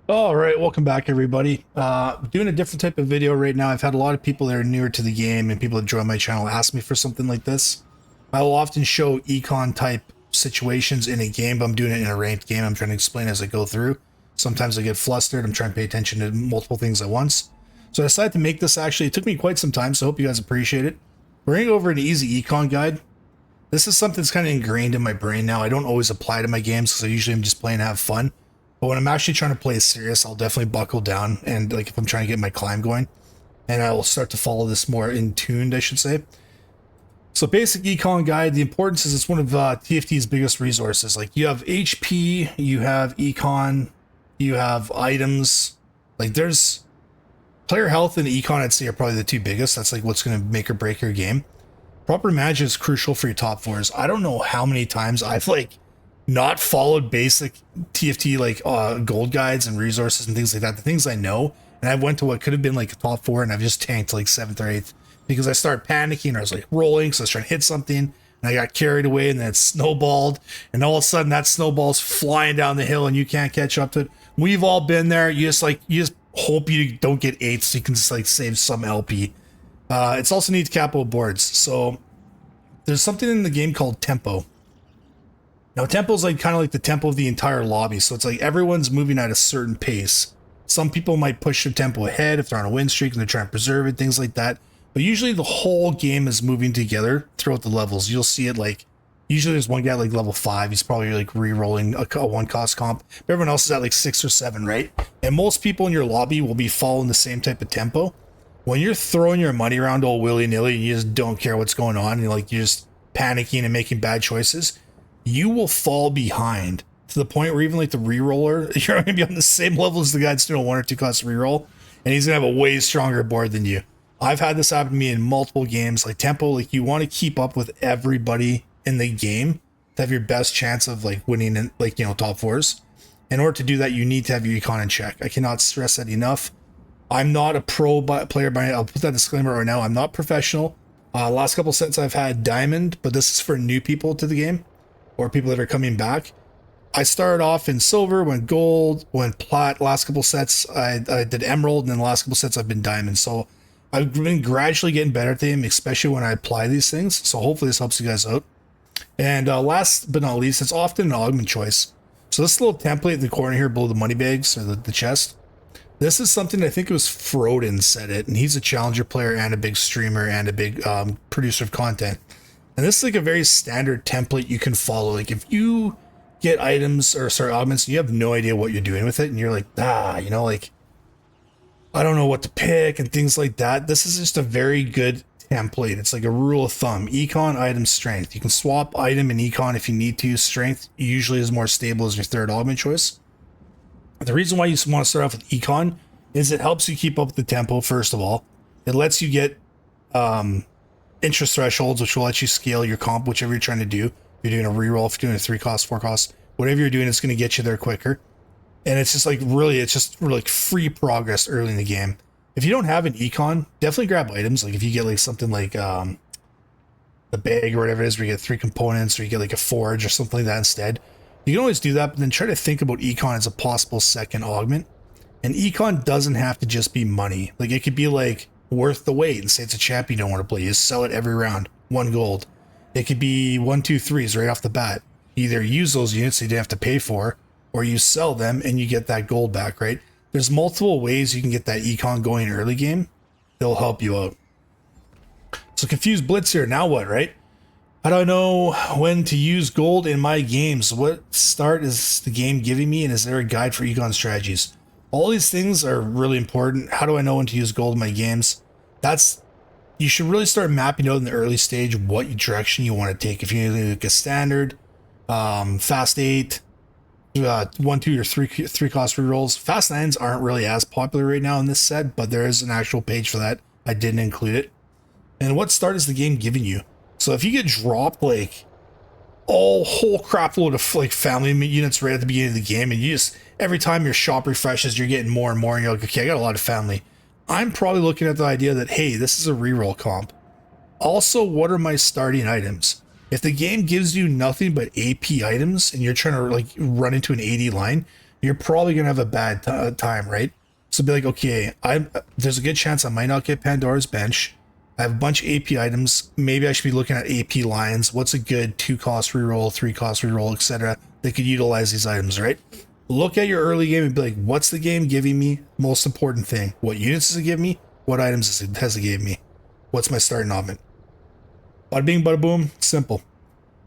All right, welcome back, everybody. Doing a different type of video right now. I've had a lot of people that are newer to the game and people that join my channel ask me for something like this. I will often show econ type situations in a game, but I'm doing it in a ranked game. I'm trying to explain as I go through. Sometimes I get flustered. I'm trying to pay attention to multiple things at once. So I decided to make this. Actually, it took me quite some time, so I hope you guys appreciate it. We're going to go over an easy econ guide. This is something that's kind of ingrained in my brain now. I don't always apply to my games because I usually am just playing to have fun. But when I'm actually trying to play serious, I'll definitely buckle down. And like if I'm trying to get my climb going, and I will start to follow this more in tuned, I should say. So basic econ guide, the importance is it's one of TFT's biggest resources. Like you have HP, you have econ, you have items. Like there's player health and econ, I'd say are probably the two biggest. That's like what's going to make or break your game. Proper management is crucial for your top fours. I don't know how many times I've like not followed basic TFT like gold guides and resources and things like that. The things I know, and I went to what could have been like a top four, and I've just tanked like seventh or eighth because I started panicking. Or I was like rolling, so I was trying to hit something, and I got carried away, and then it snowballed, and all of a sudden that snowball's flying down the hill, and you can't catch up to it. We've all been there. You just hope you don't get eighths, so you can just like save some LP. It's also needs capital boards. So there's something in the game called tempo. Now, tempo is like kind of like the tempo of the entire lobby. So it's like everyone's moving at a certain pace. Some people might push their tempo ahead if they're on a win streak and they're trying to preserve it, things like that. But usually the whole game is moving together throughout the levels. You'll see it like, usually there's one guy like level 5. He's probably like re-rolling a one cost comp. But everyone else is at like 6 or 7, right? And most people in your lobby will be following the same type of tempo. When you're throwing your money around all willy-nilly and you just don't care what's going on, and you're just panicking and making bad choices, you will fall behind to the point where even like the reroller, you're going to be on the same level as the guy that's doing a 1 or 2 cost reroll, and he's going to have a way stronger board than you. I've had this happen to me in multiple games. Like tempo, like you want to keep up with everybody in the game to have your best chance of like winning in like, top fours. In order to do that, you need to have your econ in check. I cannot stress that enough. I'm not a pro player, but I'll put that disclaimer right now. I'm not professional. Last couple sets I've had diamond, but this is for new people to the game or people that are coming back. I started off in silver, went gold, went plat. Last couple sets I did emerald, and then the last couple sets I've been diamond. So I've been gradually getting better at the game, especially when I apply these things. So hopefully this helps you guys out. And last but not least, it's often an augment choice. So this little template in the corner here below the money bags or the chest, this is something I think it was Froden said it, and he's a challenger player and a big streamer and a big producer of content. And this is like a very standard template you can follow. Like if you get items or augments and you have no idea what you're doing with it, and you're like, like I don't know what to pick and things like that. This is just a very good template. It's like a rule of thumb. Econ, item, strength. You can swap item and econ if you need to. Strength usually is more stable as your third augment choice. The reason why you want to start off with econ is it helps you keep up with the tempo, first of all. It lets you get interest thresholds, which will let you scale your comp, whichever you're trying to do. If you're doing a reroll, if you're doing a 3 cost, 4 cost, whatever you're doing, it's going to get you there quicker. And it's just really free progress early in the game. If you don't have an econ, definitely grab items. Like if you get like something like the bag or whatever it is, where you get 3 components, or you get like a forge or something like that instead. You can always do that, but then try to think about econ as a possible second augment. And econ doesn't have to just be money. Like it could be like worth the wait, and say it's a champ you don't want to play. You just sell it every round, 1 gold. It could be 1, 2, 3s right off the bat. You either use those units you didn't have to pay for, or you sell them and you get that gold back, right? There's multiple ways you can get that econ going early game. They'll help you out. So confused blitz here. Now what, right? How do I know when to use gold in my games? What start is the game giving me? And is there a guide for econ strategies? All these things are really important. How do I know when to use gold in my games? You should really start mapping out in the early stage what direction you want to take. If you need like a standard, fast 8, 1, 2, or 3 cost rerolls. Fast 9s aren't really as popular right now in this set, but there is an actual page for that. I didn't include it. And what start is the game giving you? So if you get dropped like whole crap load of like family units right at the beginning of the game, and you just every time your shop refreshes, you're getting more and more, and you're like, okay, I got a lot of family. I'm probably looking at the idea that, hey, this is a reroll comp. Also, what are my starting items? If the game gives you nothing but AP items and you're trying to like run into an AD line, you're probably gonna have a bad time, right? So be like, okay, there's a good chance I might not get Pandora's Bench. I have a bunch of AP items. Maybe I should be looking at AP lines. What's a good 2-cost reroll, 3-cost reroll, etc. They could utilize these items, right? Look at your early game and be like, what's the game giving me? Most important thing. What units does it give me? What items has it give me? What's my starting oddment? Bada bing, bada boom. Simple.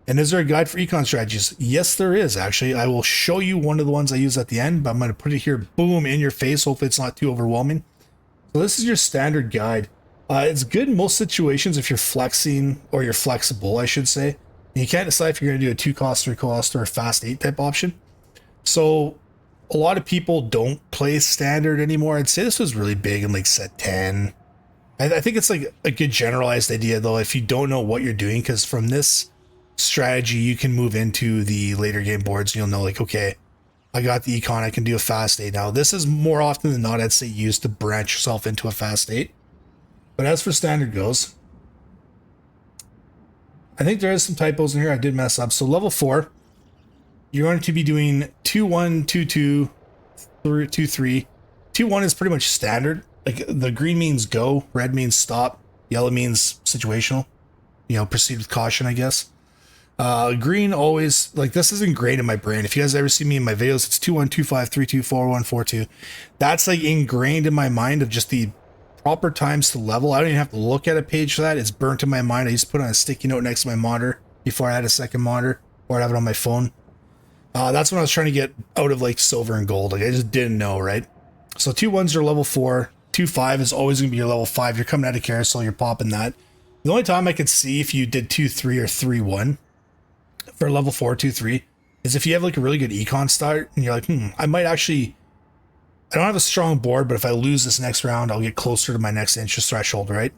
And is there a guide for econ strategies? Yes, there is, actually. I will show you one of the ones I use at the end, but I'm going to put it here, boom, in your face. Hopefully it's not too overwhelming. So this is your standard guide. It's good in most situations if you're flexing, or you're flexible, I should say. You can't decide if you're going to do a 2-cost, 3-cost, or a fast 8 type option. So a lot of people don't play standard anymore. I'd say this was really big in like set 10. I think it's like a good generalized idea, though, if you don't know what you're doing, because from this strategy you can move into the later game boards and you'll know, like, okay, I got the econ, I can do a fast 8 now. This is more often than not, I'd say, used to branch yourself into a fast 8. But as for standard goes, I think there is some typos in here. I did mess up. So level 4, you're going to be doing 2-1, 2-2, 2-3. 2-1 is pretty much standard. Like, the green means go, red means stop, yellow means situational. You know, proceed with caution, I guess. Green always, like, this is ingrained in my brain. If you guys ever see me in my videos, it's 2-1, 2-5, 3-2, 4-1, 4-2. That's like ingrained in my mind of just the proper times to level. I don't even have to look at a page for that. It's burnt in my mind. I used to put on a sticky note next to my monitor before I had a second monitor, or I'd have it on my phone. That's when I was trying to get out of like silver and gold. Like, I just didn't know, right? So 2-1's your level 4. 2-5 is always going to be your level 5. You're coming out of carousel, you're popping that. The only time I could see if you did 2-3 or 3-1 for level 4, 2-3 is if you have like a really good econ start and you're like, I might actually, I don't have a strong board, but if I lose this next round, I'll get closer to my next interest threshold, right?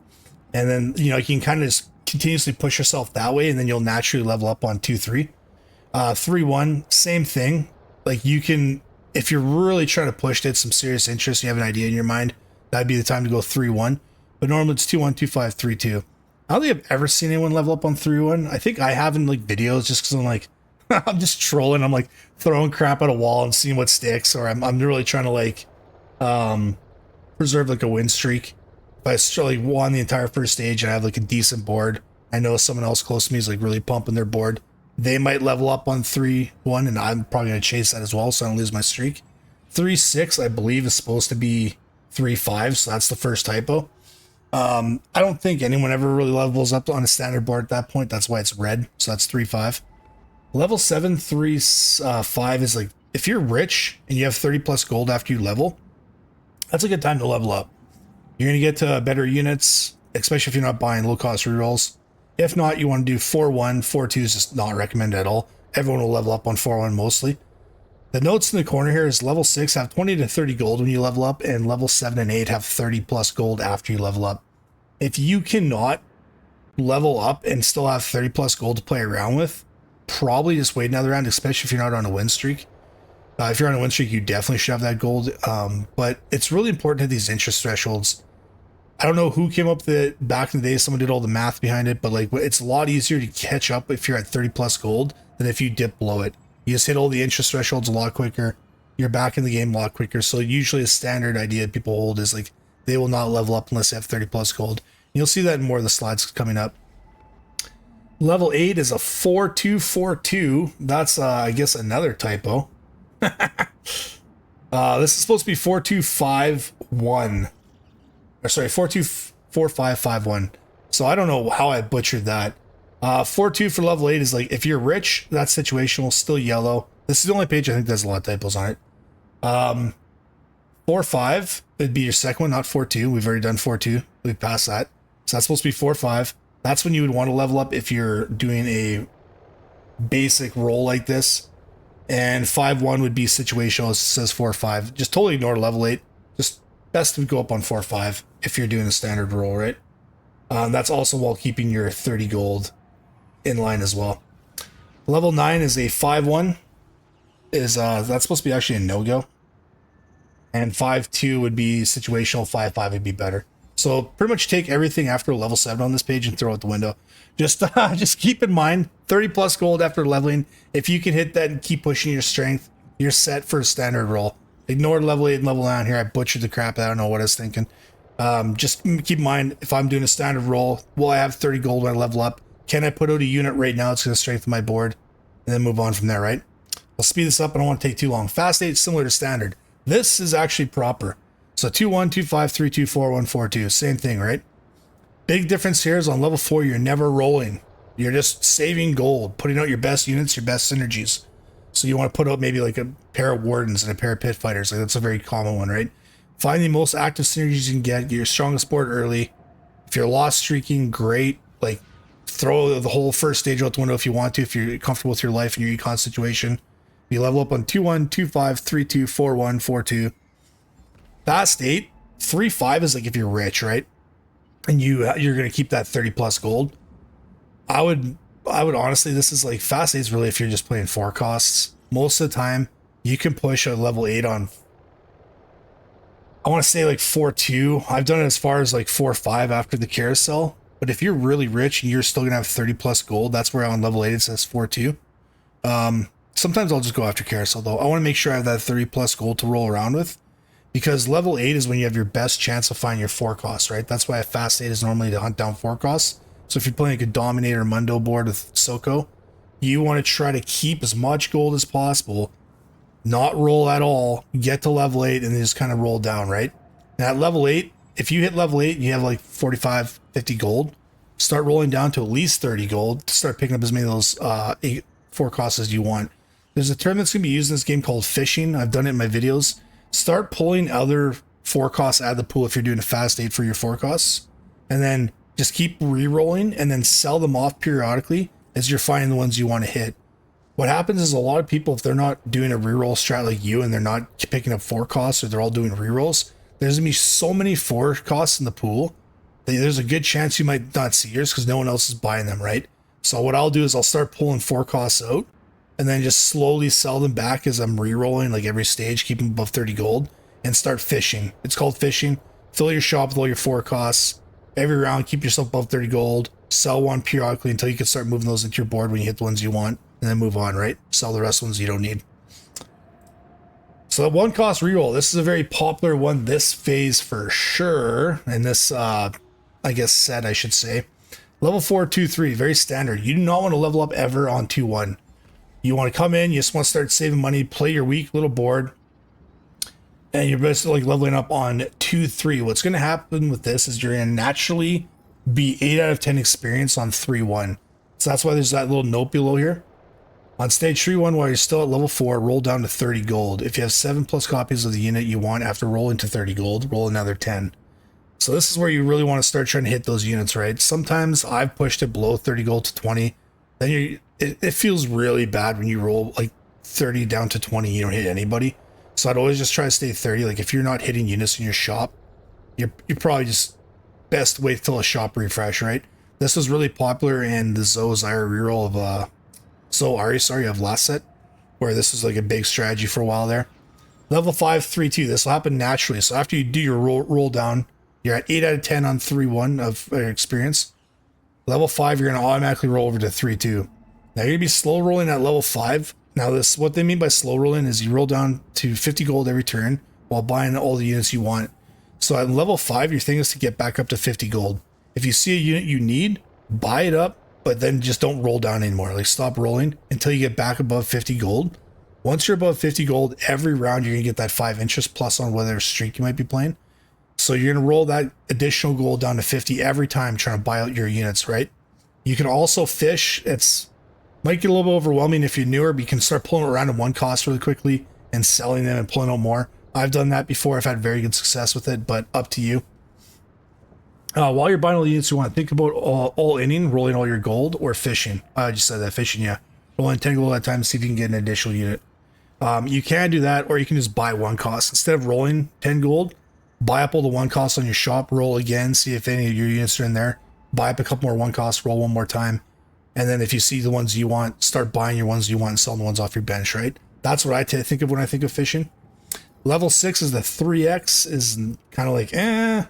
And then, you know, you can kind of just continuously push yourself that way, and then you'll naturally level up on 2-3. 3-1, same thing. Like, you can, if you're really trying to push it, some serious interest, you have an idea in your mind, that'd be the time to go 3-1. But normally it's 2-1, 2-5, 3-2. I don't think I've ever seen anyone level up on 3-1. I think I have in like videos just because I'm like, I'm just trolling. I'm like throwing crap at a wall and seeing what sticks, or I'm really trying to like preserve like a win streak. If I still like won the entire first stage and I have like a decent board, I know someone else close to me is like really pumping their board, they might level up on 3-1, and I'm probably going to chase that as well so I don't lose my streak. 3-6, I believe, is supposed to be 3-5, so that's the first typo. I don't think anyone ever really levels up on a standard board at that point. That's why it's red, so that's 3-5. Level 7, 3-5 is like, if you're rich and you have 30 plus gold after you level, that's a good time to level up. You're going to get to better units, especially if you're not buying low cost rerolls. If not, you want to do 4-1. 4-2 is just not recommended at all. Everyone will level up on 4-1 mostly. The notes in the corner here is level 6 have 20 to 30 gold when you level up, and level 7 and 8 have 30 plus gold after you level up. If you cannot level up and still have 30 plus gold to play around with, probably just wait another round, especially if you're not on a win streak. If you're on a win streak, you definitely should have that gold. But it's really important to have these interest thresholds. I don't know who came up with it back in the day. Someone did all the math behind it, but like, it's a lot easier to catch up if you're at 30 plus gold than if you dip below it. You just hit all the interest thresholds a lot quicker. You're back in the game a lot quicker. So usually a standard idea people hold is like, they will not level up unless they have 30 plus gold. You'll see that in more of the slides coming up. Level 8 is a 4-2-4-2. That's, I guess, another typo. This is supposed to be 4-2-5-1. Or sorry, 4-2-4-5-5-1. So I don't know how I butchered that. 4-2 for level 8 is like, if you're rich, that's situational, still yellow. This is the only page I think there's a lot of typos on it. 4-5 would be your second one, not 4-2. We've already done 4-2. We've passed that. So that's supposed to be 4-5. That's when you would want to level up if you're doing a basic roll like this. And 5-1 would be situational. It says 4-5. Just totally ignore level 8. Just best to go up on 4-5 if you're doing a standard roll, right? That's also while keeping your 30 gold in line as well. Level 9 is a 5-1. That's supposed to be actually a no-go. And 5-2 would be situational. 5-5 would be better. So pretty much take everything after level 7 on this page and throw it out the window. Just keep in mind 30 plus gold after leveling. If you can hit that and keep pushing your strength, You're set for a standard roll. Ignore level 8 and level 9 here. I butchered the crap. I don't know what I was thinking. Just keep in mind, if I'm doing a standard roll, will I have 30 gold when I level up? Can I put out a unit right now? It's going to strengthen my board, and then move on from there, right? I'll speed this up. I don't want to take too long. Fast 8 is similar to standard. This is actually proper. So 2-1, 2-5, 3-2, 4-1, 4-2. Same thing, right? Big difference here is on level 4, you're never rolling. You're just saving gold, putting out your best units, your best synergies. So you want to put out maybe like a pair of wardens and a pair of pit fighters. Like that's a very common one, right? Find the most active synergies you can get your strongest board early. If you're lost streaking, great. Like throw the whole first stage out the window if you want to, if you're comfortable with your life and your econ situation. You level up on 2-1, 2-5, 3-2, 4-1, 4-2. Fast 8, 3-5 is like if you're rich, right? And you're going to keep that 30 plus gold. I would honestly, this is like fast 8 is really if you're just playing 4 costs. Most of the time, you can push a level 8 on, I want to say like 4-2. I've done it as far as like 4-5 after the carousel. But if you're really rich and you're still going to have 30 plus gold, that's where on level 8 it says 4-2. Sometimes I'll just go after carousel though. I want to make sure I have that 30 plus gold to roll around with. Because level 8 is when you have your best chance of finding your 4 costs, right? That's why a fast 8 is normally to hunt down 4 costs. So if you're playing like a Dominator Mundo board with Soko, you want to try to keep as much gold as possible, not roll at all, get to level 8, and then just kind of roll down, right? And at level 8, if you hit level 8 and you have like 45, 50 gold, start rolling down to at least 30 gold to start picking up as many of those 4 costs as you want. There's a term that's going to be used in this game called fishing. I've done it in my videos. Start pulling other 4 costs out of the pool if you're doing a fast 8 for your 4 costs. And then just keep re-rolling and then sell them off periodically as you're finding the ones you want to hit. What happens is a lot of people, if they're not doing a reroll strat like you and they're not picking up 4 costs or they're all doing rerolls, there's going to be so many 4 costs in the pool that there's a good chance you might not see yours because no one else is buying them, right? So what I'll do is I'll start pulling 4 costs out and then just slowly sell them back as I'm re-rolling like every stage, keep them above 30 gold, and start fishing. It's called fishing. Fill your shop with all your 4 costs. Every round, keep yourself above 30 gold. Sell one periodically until you can start moving those into your board when you hit the ones you want, and then move on, right? Sell the rest of the ones you don't need. So that 1 cost reroll, this is a very popular one this phase for sure. And this, I guess, set, I should say. Level 4, 2, 3, very standard. You do not want to level up ever on 2-1. You want to come in, you just want to start saving money, play your weak little board, and you're basically like leveling up on 2-3. What's going to happen with this is you're going to naturally be 8 out of 10 experience on 3-1. So that's why there's that little note below here. On stage 3-1, while you're still at level 4, roll down to 30 gold. If you have 7 plus copies of the unit you want after rolling to 30 gold, roll another 10. So this is where you really want to start trying to hit those units, right? Sometimes I've pushed it below 30 gold to 20. Then it feels really bad when you roll like 30 down to 20, you don't hit anybody. So I'd always just try to stay 30. Like if you're not hitting units in your shop, you're probably just best wait till a shop refresh, right? This was really popular in the Zoe's Ira reroll of of last set, where this was like a big strategy for a while there. Level 5, 3-2. This will happen naturally. So after you do your roll down, you're at 8 out of 10 on 3-1 of experience. Level 5, you're going to automatically roll over to 3-2. Now you're going to be slow rolling at level 5. Now this, what they mean by slow rolling is you roll down to 50 gold every turn while buying all the units you want. So at level 5, your thing is to get back up to 50 gold. If you see a unit you need, buy it up, but then just don't roll down anymore. Like stop rolling until you get back above 50 gold. Once you're above 50 gold, every round you're going to get that 5 interest plus on whatever streak you might be playing. So you're going to roll that additional gold down to 50 every time trying to buy out your units, right? You can also fish. It's might get a little bit overwhelming if you're newer, but you can start pulling around in 1 cost really quickly and selling them and pulling out more. I've done that before. I've had very good success with it, but up to you. While you're buying all the units, you want to think about all inning, rolling all your gold, or fishing. I just said that, fishing, yeah. Rolling 10 gold at a time to see if you can get an additional unit. You can do that, or you can just buy 1 cost. Instead of rolling 10 gold, buy up all the 1 costs on your shop, roll again, see if any of your units are in there. Buy up a couple more 1 costs, roll 1 more time. And then if you see the ones you want, start buying your ones you want and selling the ones off your bench, right? That's what I think of when I think of fishing. Level 6 is the 3x is kind of like, eh.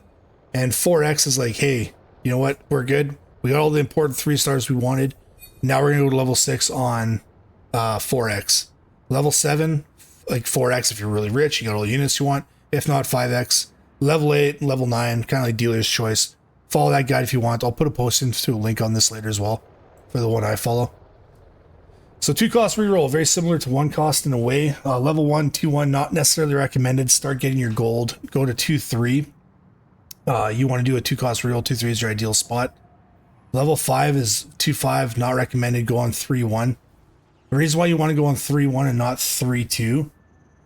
And 4x is like, hey, you know what? We're good. We got all the important 3 stars we wanted. Now we're going to go to level 6 on 4x. Level 7, like 4x if you're really rich, you got all the units you want. If not, 5x. Level 8, level 9, kind of like dealer's choice. Follow that guide if you want. I'll put a post into a link on this later as well for the one I follow. So 2 cost reroll, very similar to 1 cost in a way. Level 1, 2-1, not necessarily recommended. Start getting your gold. Go to 2-3. You want to do a 2 cost reroll. 2-3 is your ideal spot. Level 5 is 2-5, not recommended. Go on 3-1. The reason why you want to go on 3-1 and not 3-2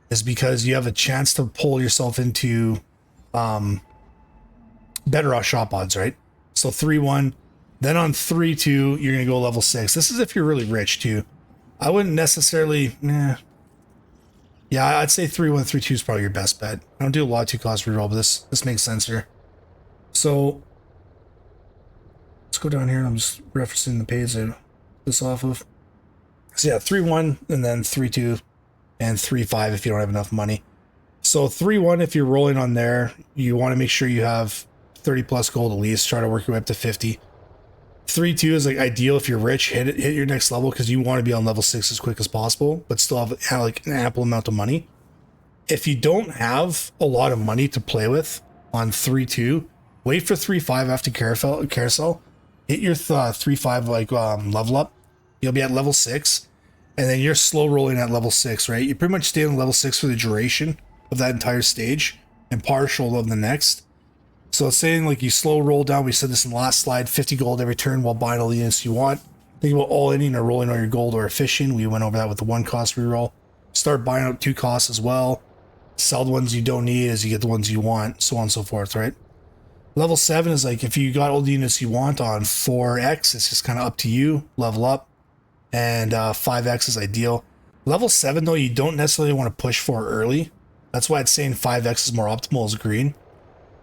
is because you have a chance to pull yourself into better off shop odds, right? So 3-1, then on 3-2, you're going to go level 6. This is if you're really rich too. I wouldn't necessarily, yeah, I'd say 3-1, 3-2 is probably your best bet. I don't do a lot of 2 cost reroll, but this makes sense here. So let's go down here. I'm just referencing the page I this off of. So yeah, 3-1 and then 3-2 and 3-5 if you don't have enough money. So 3-1, if you're rolling on there, you want to make sure you have 30 plus gold at least. Try to work your way up to 50. 3-2 is like ideal if you're rich. Hit your next level because you want to be on level 6 as quick as possible, but still have like an ample amount of money. If you don't have a lot of money to play with on 3-2, wait for 3-5 after carousel. Hit your 3-5 like level up. You'll be at level 6, and then you're slow rolling at level 6, right? You pretty much stay on level 6 for the duration of that entire stage and partial of the next. So it's saying like you slow roll down. We said this in the last slide, 50 gold every turn while buying all the units you want. Think about all inning or rolling all your gold or fishing. We went over that with the 1 cost reroll. Start buying out 2 costs as well. Sell the ones you don't need as you get the ones you want, so on and so forth, right? Level 7 is like if you got all the units you want on 4x, it's just kind of up to you. Level up. And 5x is ideal. Level 7 though, you don't necessarily want to push for early. That's why it's saying 5x is more optimal as green,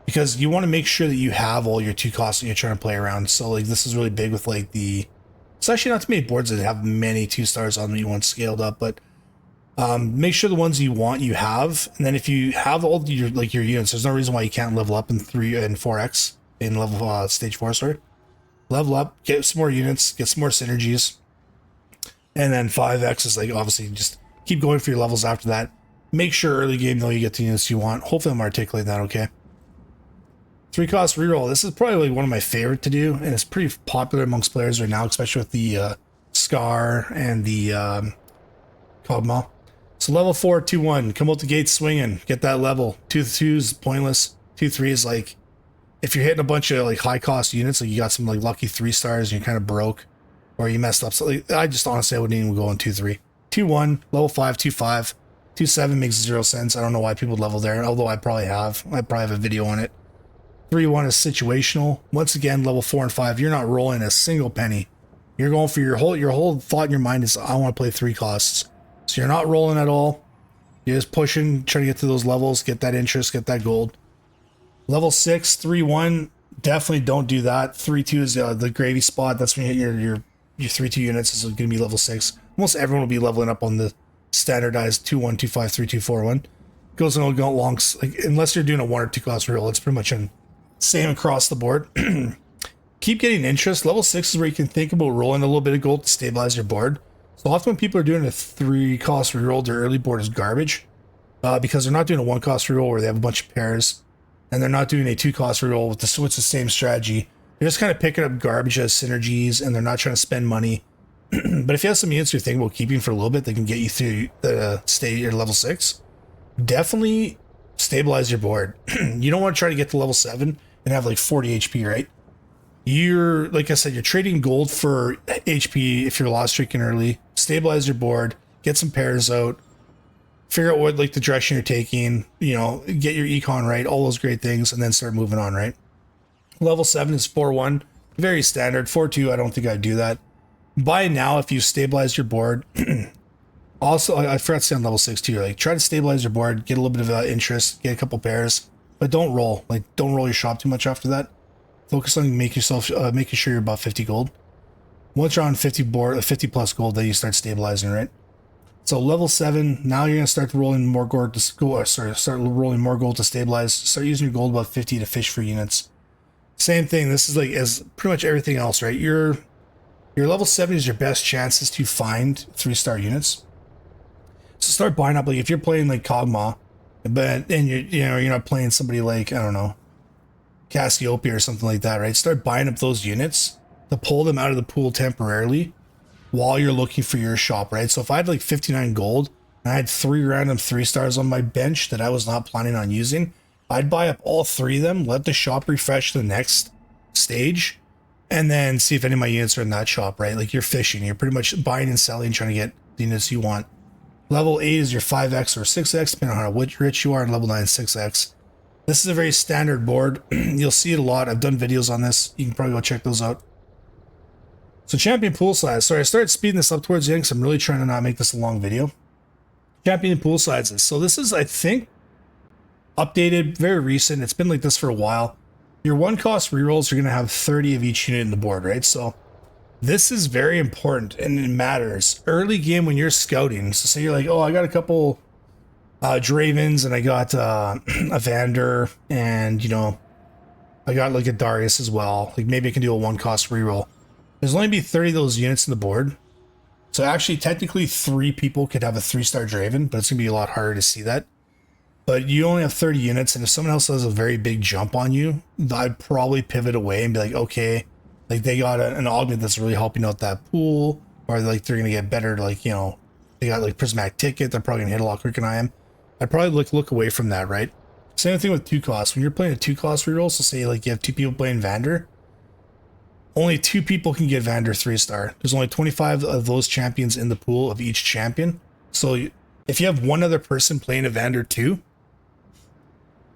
because you want to make sure that you have all your 2 costs that you're trying to play around. So like this is really big with like it's actually not too many boards that have many 2 stars on them you want scaled up, but make sure the ones you want you have. And then if you have all your units, there's no reason why you can't level up in 3 and 4x in level stage 4. Sorry, level up, get some more units, get some more synergies. And then 5x is like obviously just keep going for your levels after that. Make sure early game though you get the units you want. Hopefully I'm articulating that okay. 3 cost reroll. This is probably one of my favorite to do, and it's pretty popular amongst players right now, especially with the Scar and the Cogma. So level 4, 2-1, come out the gate swinging, get that level. 2-2 is pointless. 2-3 is like if you're hitting a bunch of like high cost units, like you got some like lucky 3 stars and you're kind of broke, or you messed up. So like, I just honestly I wouldn't even go on 2-3. 2-1, level 5, 2-5. 2-7 makes 0 sense. I don't know why people level there, although I probably have a video on it. 3-1 is situational. Once again, level 4 and 5, you're not rolling a single penny. You're going for your whole thought in your mind is I want to play 3 costs. So you're not rolling at all. You're just pushing, trying to get to those levels, get that interest, get that gold. Level 6, 3-1, definitely don't do that. 3-2 is the gravy spot. That's when you hit your 3-2 units is going to be level 6. Almost everyone will be leveling up on the standardized 2-1, 2-5, 3-2, 4-1. Goes on long, like unless you're doing a 1 or 2 cost reroll, it's pretty much same across the board. Keep getting interest. Level 6 is where you can think about rolling a little bit of gold to stabilize your board. So often when people are doing a 3 cost reroll, their early board is garbage because they're not doing a 1 cost reroll where they have a bunch of pairs, and they're not doing a 2 cost reroll with the same strategy. They're just kind of picking up garbage as synergies, and they're not trying to spend money. But if you have some units you're thinking about keeping for a little bit, they can get you through the stage at level 6. Definitely stabilize your board. You don't want to try to get to level 7 and have like 40 HP, right? You're, like I said, you're trading gold for HP if you're lost streaking early. Stabilize your board, get some pairs out, figure out what like the direction you're taking, you know, get your econ right, all those great things, and then start moving on, right? Level 7 is 4-1, very standard. 4-2, I don't think I'd do that. Buy now if you stabilize your board. Also, I forgot to say on level 6 too, like try to stabilize your board, get a little bit of interest, get a couple pairs, but don't roll. Like don't roll your shop too much after that. Focus on making sure you're above 50 gold. Once you're on 50 plus gold, then you start stabilizing, right? So level 7, now you're gonna start rolling more gold to start rolling more gold to stabilize. Start using your gold above 50 to fish for units. Same thing. This is like as pretty much everything else, right? Your level 7 is your best chances to find 3-star units. So start buying up, like if you're playing like Kog'Maw, but and you're not playing somebody like, I don't know, Cassiopeia or something like that, right? Start buying up those units to pull them out of the pool temporarily while you're looking for your shop, right? So if I had like 59 gold and I had 3 random 3-stars on my bench that I was not planning on using, I'd buy up all 3 of them, let the shop refresh to the next stage, and then see if any of my units are in that shop, right? Like you're fishing, you're pretty much buying and selling, trying to get the units you want. Level 8 is your 5x or 6x, depending on how rich you are, and level 9 6x. This is a very standard board. You'll see it a lot. I've done videos on this. You can probably go check those out. So champion pool size. Sorry, I started speeding this up towards the end because I'm really trying to not make this a long video. Champion pool sizes. So this is, I think, updated, very recent. It's been like this for a while. Your 1-cost rerolls are going to have 30 of each unit in the board, right? So this is very important and it matters. Early game when you're scouting, so say you're like, oh, I got a couple Dravens and I got a Vander and, you know, I got like a Darius as well. Like maybe I can do a 1-cost reroll. There's only be 30 of those units in the board. So actually, technically 3 people could have a 3-star Draven, but it's going to be a lot harder to see that. But you only have 30 units, and if someone else has a very big jump on you, I'd probably pivot away and be like, okay, like they got an augment that's really helping out that pool, or like they're going to get better, like, you know, they got like prismatic ticket, they're probably going to hit a lot quicker than I am. I'd probably look away from that, right? Same thing with 2-cost. When you're playing a 2-cost reroll, so say like you have 2 people playing Vander, only 2 people can get Vander 3-star. There's only 25 of those champions in the pool of each champion. So if you have one other person playing a Vander 2,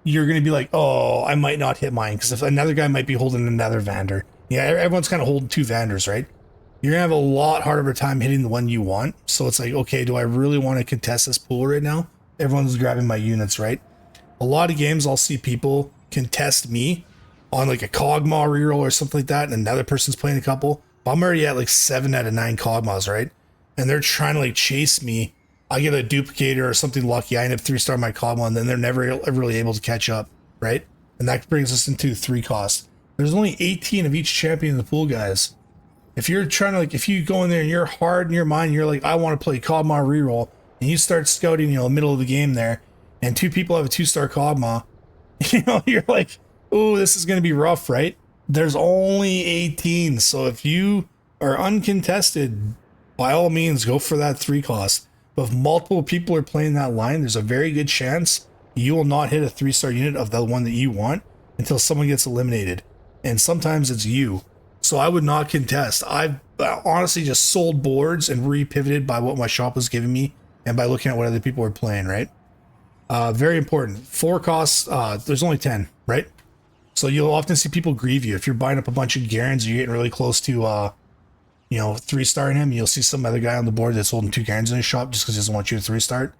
you're going to be like, oh, I might not hit mine because if another guy might be holding another Vander. Yeah, everyone's kind of holding 2 Vanders, right? You're going to have a lot harder time hitting the one you want. So it's like, okay, do I really want to contest this pool right now? Everyone's grabbing my units, right? A lot of games I'll see people contest me on like a Kog'Maw reroll or something like that, and another person's playing a couple. But I'm already at like 7 out of 9 Kog'Maws, right? And they're trying to like chase me. I get a duplicator or something lucky. I end up 3-star my Kog'Maw, and then they're never ever really able to catch up, right? And that brings us into 3-cost. There's only 18 of each champion in the pool, guys. If you're trying to like, if you go in there and you're hard in your mind, you're like, I want to play Kog'Maw reroll, and you start scouting, you know, middle of the game there, and 2 people have a 2-star Kog'Maw, you know, you're like, oh, this is going to be rough, right? There's only 18. So if you are uncontested, by all means, go for that 3-cost. But if multiple people are playing that line, there's a very good chance you will not hit a 3-star unit of the one that you want until someone gets eliminated. And sometimes it's you. So I would not contest. I've honestly just sold boards and re-pivoted by what my shop was giving me and by looking at what other people were playing, right? Very important. 4 costs, there's only 10, right? So you'll often see people grieve you. If you're buying up a bunch of Garens, you're getting really close to, you know, 3-starring him. You'll see some other guy on the board that's holding 2 Garens in his shop just because he doesn't want you to 3-star.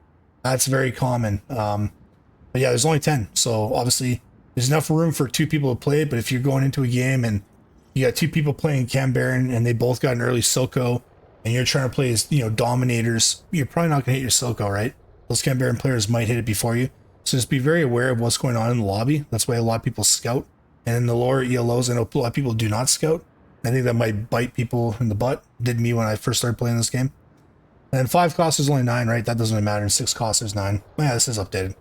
That's very common. But yeah, there's only 10. So obviously there's enough room for 2 people to play. But if you're going into a game and you got 2 people playing Cam Baron and they both got an early Silco and you're trying to play as, you know, Dominators, you're probably not going to hit your Silco, right? Those Cam Baron players might hit it before you. So just be very aware of what's going on in the lobby. That's why a lot of people scout. And in the lower ELOs, I know a lot of people do not scout. I think that might bite people in the butt. Did me when I first started playing this game. And 5 costs is only 9, right? That doesn't really matter. And 6 costs is 9. Yeah, this is updated.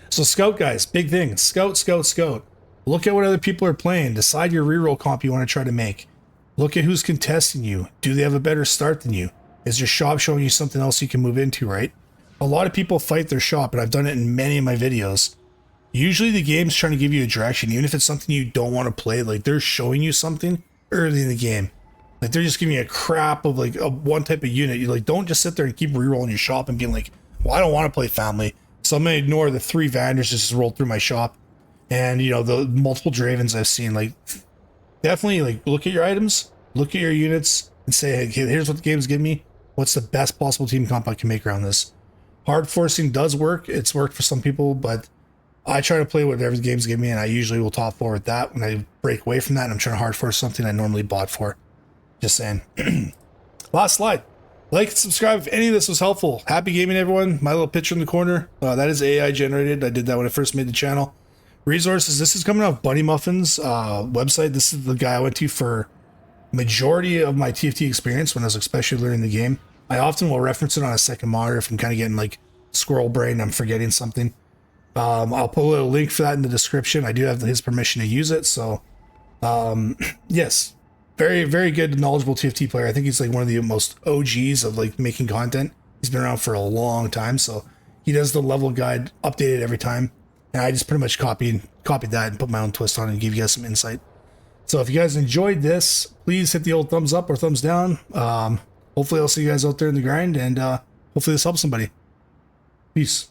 So scout, guys, big thing. Scout, scout, scout. Look at what other people are playing. Decide your reroll comp you want to try to make. Look at who's contesting you. Do they have a better start than you? Is your shop showing you something else you can move into, right? A lot of people fight their shop, and I've done it in many of my videos. Usually the game's trying to give you a direction, even if it's something you don't want to play. Like they're showing you something early in the game. Like they're just giving you a crap of like a one type of unit. You're like, don't just sit there and keep rerolling your shop and being like, well, I don't want to play family, so I'm gonna ignore the 3 Vanders just rolled through my shop. And you know, the multiple Dravens I've seen, like definitely like look at your items, look at your units, and say, hey, here's what the game's giving me. What's the best possible team comp I can make around this? Hard forcing does work. It's worked for some people, but I try to play whatever the game's give me, and I usually will top 4 with that. When I break away from that and I'm trying to hard force something I normally bought for. Just saying. Last slide. Like and subscribe if any of this was helpful. Happy gaming, everyone. My little picture in the corner. That is AI generated. I did that when I first made the channel. Resources. This is coming off Bunny Muffin's website. This is the guy I went to for majority of my TFT experience when I was especially learning the game. I often will reference it on a second monitor if I'm kind of getting like squirrel brain and I'm forgetting something. I'll put a little link for that in the description. I do have his permission to use it. So yes, very, very good, knowledgeable TFT player. I think he's like one of the most OGs of like making content. He's been around for a long time. So he does the level guide updated every time. And I just pretty much copied that and put my own twist on it and give you guys some insight. So if you guys enjoyed this, please hit the old thumbs up or thumbs down. Hopefully I'll see you guys out there in the grind, and hopefully this helps somebody. Peace.